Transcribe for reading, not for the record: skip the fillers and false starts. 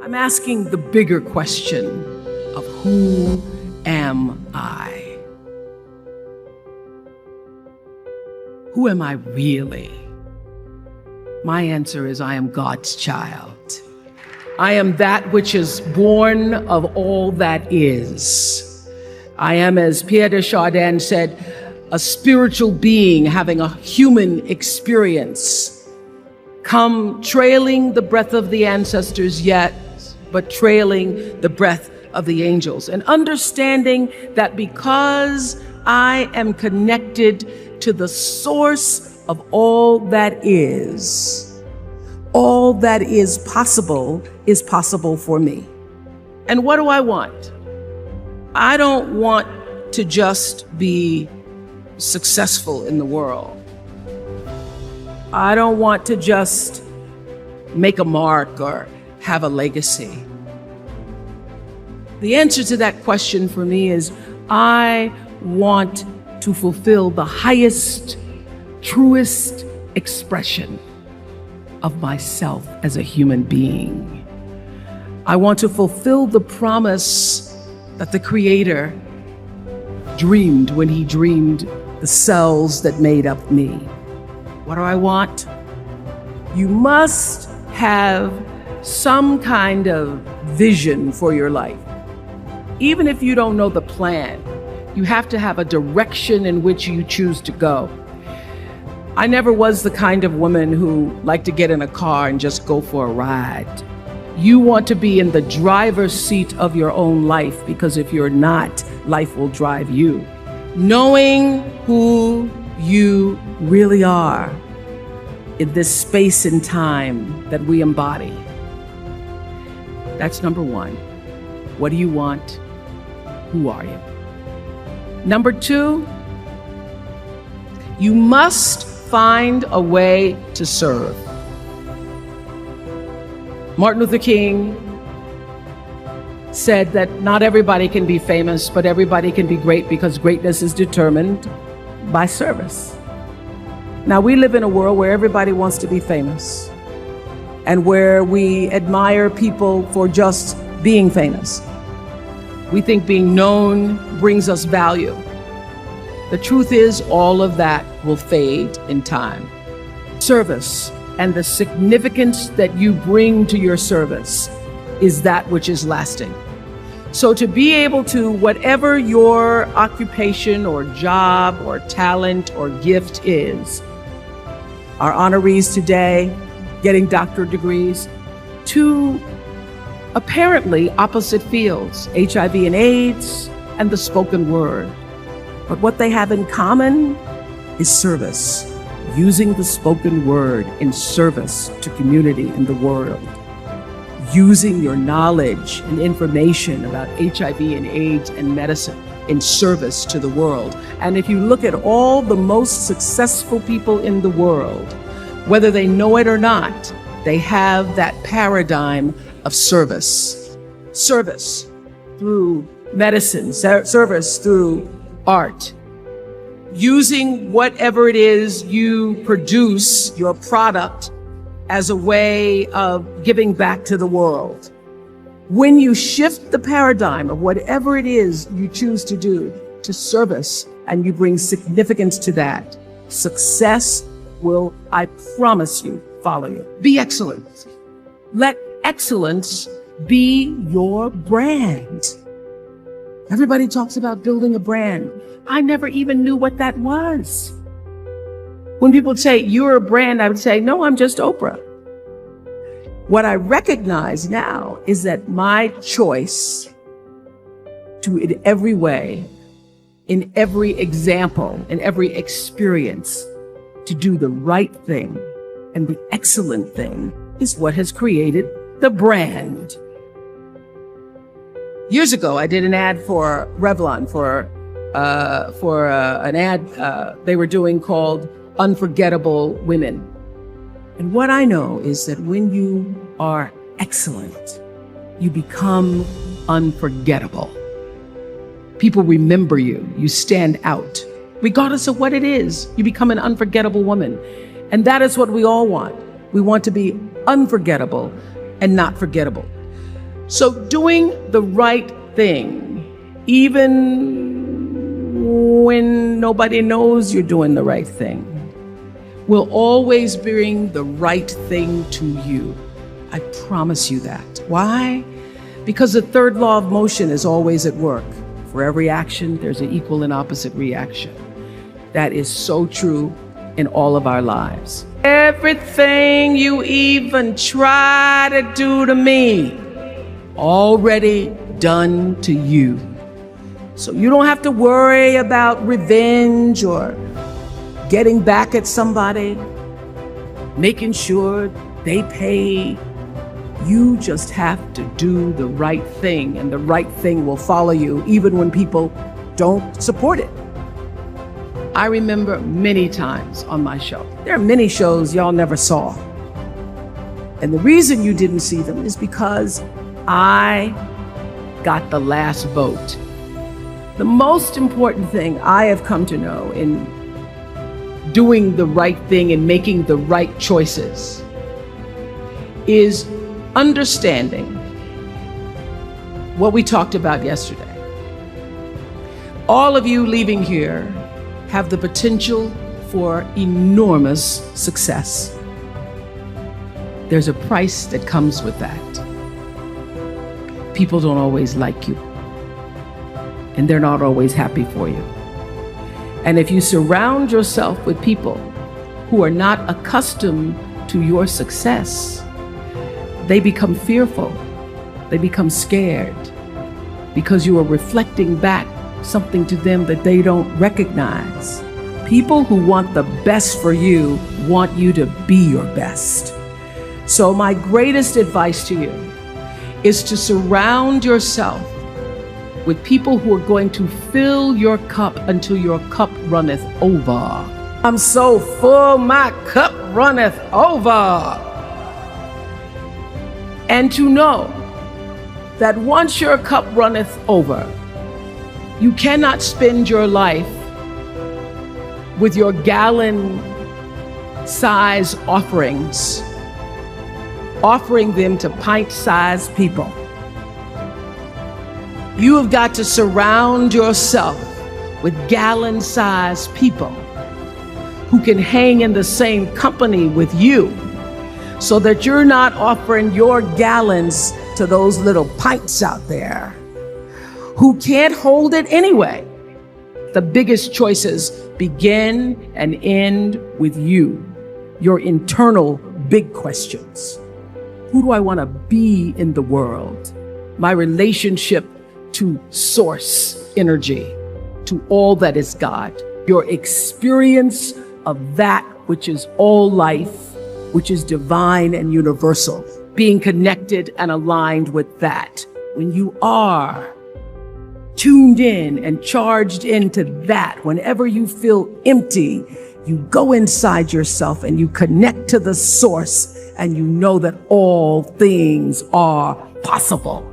I'm asking the bigger question of who am I? Who am I really? My answer is I am God's child. I am that which is born of all that is. I am, as Pierre de Chardin said, a spiritual being having a human experience, come trailing the breath of the ancestors yet, but trailing the breath of the angels, and understanding that because I am connected to the source of all that is possible for me. And what do I want? I don't want to just be successful in the world. I don't want to just make a mark or have a legacy. The answer to that question for me is I want to fulfill the highest, truest expression of myself as a human being. I want to fulfill the promise that the Creator dreamed when He dreamed the cells that made up me. What do I want? You must have some kind of vision for your life. Even if you don't know the plan, you have to have a direction in which you choose to go. I never was the kind of woman who liked to get in a car and just go for a ride. You want to be in the driver's seat of your own life, because if you're not, life will drive you. Knowing who you really are in this space and time that we embody. That's number one. What do you want? Who are you? Number two, you must find a way to serve. Martin Luther King said that not everybody can be famous, but everybody can be great, because greatness is determined by service. Now, we live in a world where everybody wants to be famous and where we admire people for just being famous. We think being known brings us value. The truth is, all of that will fade in time. Service and the significance that you bring to your service is that which is lasting. So to be able to, whatever your occupation or job or talent or gift is, our honorees today getting doctorate degrees, to apparently opposite fields, HIV and AIDS and the spoken word. But what they have in common is service, using the spoken word in service to community in the world, using your knowledge and information about HIV and AIDS and medicine in service to the world. And if you look at all the most successful people in the world, whether they know it or not, they have that paradigm of service. Service through medicine, service through art. Using whatever it is you produce, your product, as a way of giving back to the world. When you shift the paradigm of whatever it is you choose to do to service, and you bring significance to that, success will, I promise you, follow you. Be excellent. Let excellence be your brand. Everybody talks about building a brand. I never even knew what that was. When people say, you're a brand, I would say, no, I'm just Oprah. What I recognize now is that my choice to, in every way, in every example, in every experience, to do the right thing and the excellent thing is what has created the brand. Years ago, I did an ad for Revlon for an ad they were doing called Unforgettable Women. And what I know is that when you are excellent, you become unforgettable. People remember you. You stand out. Regardless of what it is, you become an unforgettable woman. And that is what we all want. We want to be unforgettable and not forgettable. So doing the right thing, even when nobody knows you're doing the right thing, will always bring the right thing to you. I promise you that. Why? Because the third law of motion is always at work. For every action, there's an equal and opposite reaction. That is so true in all of our lives. Everything you even try to do to me, already done to you. So you don't have to worry about revenge or getting back at somebody, making sure they pay. You just have to do the right thing, and the right thing will follow you even when people don't support it. I remember many times on my show. There are many shows y'all never saw. And the reason you didn't see them is because I got the last vote. The most important thing I have come to know in doing the right thing and making the right choices is understanding what we talked about yesterday. All of you leaving here have the potential for enormous success. There's a price that comes with that. People don't always like you, and they're not always happy for you. And if you surround yourself with people who are not accustomed to your success, they become fearful, they become scared, because you are reflecting back something to them that they don't recognize. People who want the best for you want you to be your best. So my greatest advice to you is to surround yourself with people who are going to fill your cup until your cup runneth over. I'm so full, my cup runneth over. And to know that once your cup runneth over, you cannot spend your life with your gallon-size offerings, offering them to pint-sized people. You have got to surround yourself with gallon-sized people who can hang in the same company with you, so that you're not offering your gallons to those little pints out there who can't hold it anyway. The biggest choices begin and end with you, your internal big questions. Who do I want to be in the world? My relationship to source energy, to all that is God, your experience of that which is all life, which is divine and universal, being connected and aligned with that. When you are tuned in and charged into that, whenever you feel empty, you go inside yourself and you connect to the source, and you know that all things are possible.